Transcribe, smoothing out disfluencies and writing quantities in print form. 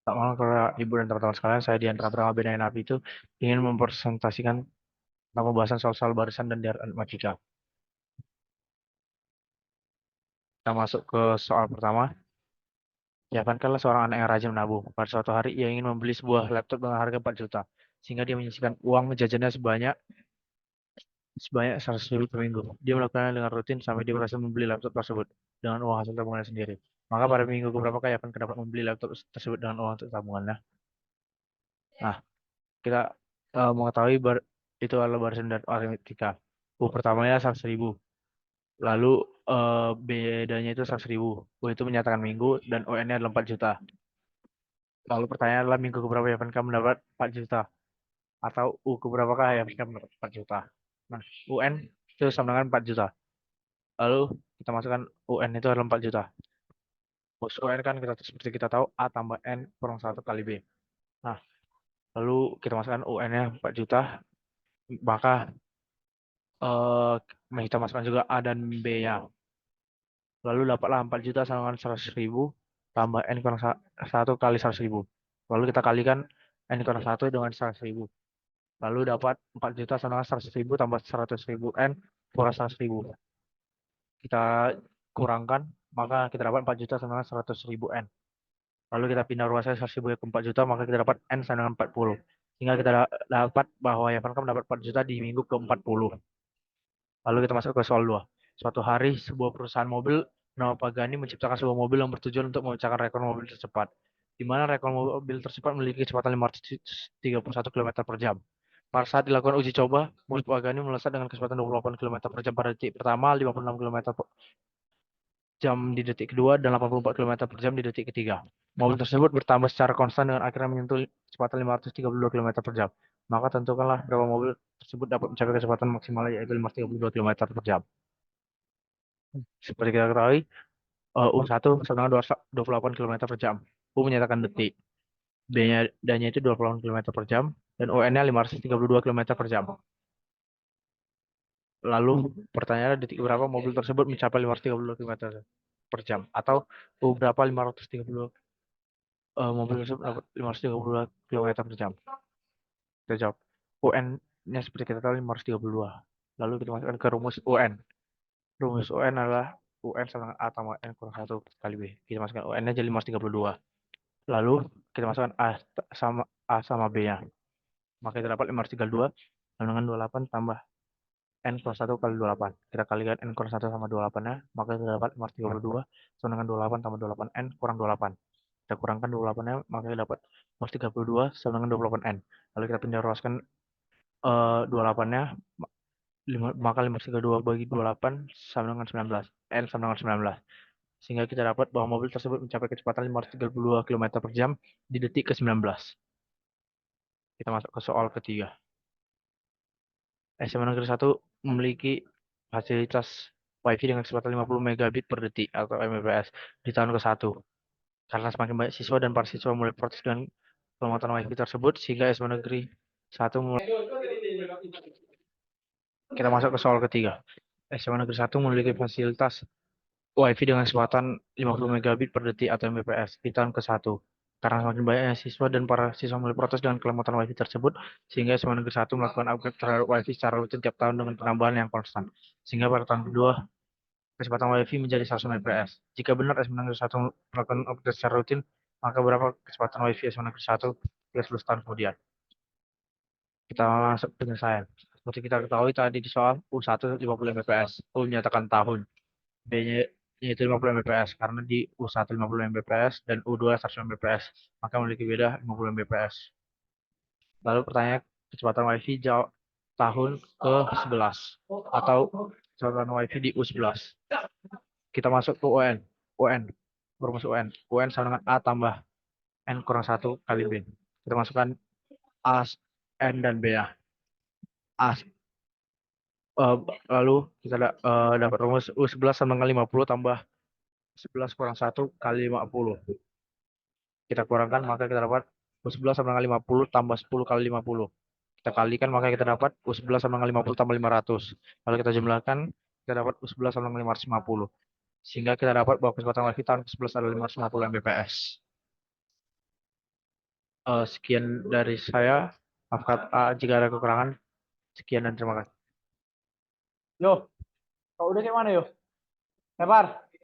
Tak malam para ibu dan teman-teman sekalian, saya Dian Pratama Benayan Api itu ingin mempresentasikan tentang pembahasan soal-soal barisan dan deret matematika. Kita masuk ke soal pertama. Yakinkanlah seorang anak yang rajin menabung. Pada suatu hari ia ingin membeli sebuah laptop dengan harga 4 juta, sehingga dia menyisihkan uang jajannya sebanyak sebanyak 100.000 per minggu. Dia melakukannya dengan rutin sampai dia berhasil membeli laptop tersebut dengan uang hasil tabungannya sendiri. Maka pada minggu keberapa kah Yakin dapat membeli laptop tersebut dengan uang untuk tabungannya? Nah, kita mengetahui itu adalah barisan dan aritmetika. U pertamanya 100.000, lalu bedanya itu 100.000. U itu menyatakan minggu dan UN-nya adalah 4 juta. Lalu pertanyaan adalah minggu keberapa ya kamu mendapat 4 juta? Atau U keberapakah ya kamu mendapat 4 juta? Nah, UN itu sama dengan 4 juta. Lalu kita masukkan UN itu adalah 4 juta. Bos UN kan seperti kita tahu A tambah N kurang 1 kali B. Nah, lalu kita masukkan UN-nya 4 juta, maka kita masukkan juga A dan B-nya. Lalu dapatlah 4 juta sama dengan 100.000 tambah N kurang 1 kali 100.000. Lalu kita kalikan N kurang 1 dengan 100.000. Lalu dapat 4 juta sama dengan 100.000 tambah 100.000 N kurang 100.000. Kita kurangkan, maka kita dapat 4 juta sama dengan 100.000 N. Lalu kita pindah ruasnya 100.000 ke 4 juta, maka kita dapat N sama dengan 40. Sehingga kita dapat bahwa Yapan mendapat 4 juta di minggu ke-40. Lalu kita masuk ke soal 2. Suatu hari, sebuah perusahaan mobil bernama Pagani menciptakan sebuah mobil yang bertujuan untuk memecahkan rekor mobil tercepat, di mana rekor mobil tercepat memiliki kecepatan 531 km per jam. Pada saat dilakukan uji coba, mobil Pagani melesat dengan kecepatan 28 km per jam pada detik pertama, 56 km per jam di detik kedua, dan 84 km per jam di detik ketiga. Mobil tersebut bertambah secara konstan dengan akhirnya menyentuh kecepatan 532 km per jam. Maka tentukanlah berapa mobil tersebut dapat mencapai kecepatan maksimal yaitu 532 km per jam. Seperti kita ketahui, U1 sama dengan 28 km per jam. U menyatakan detik. D-nya itu 28 km per jam. Dan UN-nya 532 km per jam. Lalu pertanyaannya detik berapa mobil tersebut mencapai 532 km per jam. Atau U berapa 532 mobil tersebut dapat 532 km per jam. Kita jawab. UN-nya seperti kita tahu 532. Lalu kita masukkan ke rumus UN. Rumus UN adalah UN sama dengan A tambah N kurang 1 kali B. Kita masukkan UN-nya jadi 532. Lalu kita masukkan A sama B-nya. Maka kita dapat 532 sama dengan 28 tambah N kurang 1 kali 28. Kita kalikan N kurang 1 sama 28-nya, maka kita dapat 532 sama dengan 28 tambah 28 N kurang 28. Kita kurangkan 28-nya, maka kita dapat 532 sama dengan 28 N. Lalu kita pindah ruaskan 28-nya, maka 532 bagi 28 sama dengan 19. N sama dengan 19. Sehingga kita dapat bahwa mobil tersebut mencapai kecepatan 532 km per jam di detik ke-19. Kita masuk ke soal ketiga. SMA Negeri 1 memiliki fasilitas WiFi dengan kecepatan 50 megabit per detik atau Mbps di tahun ke-1. Karena semakin banyak siswa dan para siswa mulai protes dengan penguatan WiFi tersebut, sehingga SMA Negeri 1 mulai. Kita masuk ke soal ketiga. SMA Negeri 1 memiliki fasilitas WiFi dengan kecepatan 50 megabit per detik atau Mbps di tahun ke-1. Karena semakin banyaknya siswa dan para siswa mulai protes dengan kelembutan WiFi tersebut, sehingga SMA Negeri 1 melakukan upgrade terhadap WiFi secara rutin tiap tahun dengan penambahan yang konstan. Sehingga pada tahun kedua, kecepatan WiFi menjadi 100 Mbps. Jika benar SMA Negeri 1 melakukan upgrade secara rutin, maka berapa kecepatan WiFi SMA Negeri 1 10 tahun kemudian? Kita masuk penyelesaian. Seperti kita ketahui tadi di soal U1 50 Mbps, U menyatakan tahun. B-nya yaitu 50 Mbps karena di U1 50 Mbps dan U2 100 Mbps, maka memiliki beda 50 Mbps. Lalu pertanyaan kecepatan WiFi tahun ke-11 atau kecepatan WiFi di U11. Kita masuk ke UN. UN, rumus UN. UN sama dengan A tambah N kurang 1 kali B. Kita masukkan A, N, dan B ya. A, eh, lalu kita dapat rumus U11 sama dengan 50 tambah 11 kurang 1 kali 50. Kita kurangkan, maka kita dapat U11 sama dengan 50 tambah 10 kali 50. Kita kalikan, maka kita dapat U11 sama dengan 50 tambah 500. Lalu kita jumlahkan, kita dapat U11 sama dengan 550. Sehingga kita dapat bahwa kecepatan WiFi tahun ke-11 adalah 550 Mbps. Sekian dari saya. Maaf jika ada kekurangan. Sekian dan terima kasih. Yo, kau udah kayak mana yo? Lebar.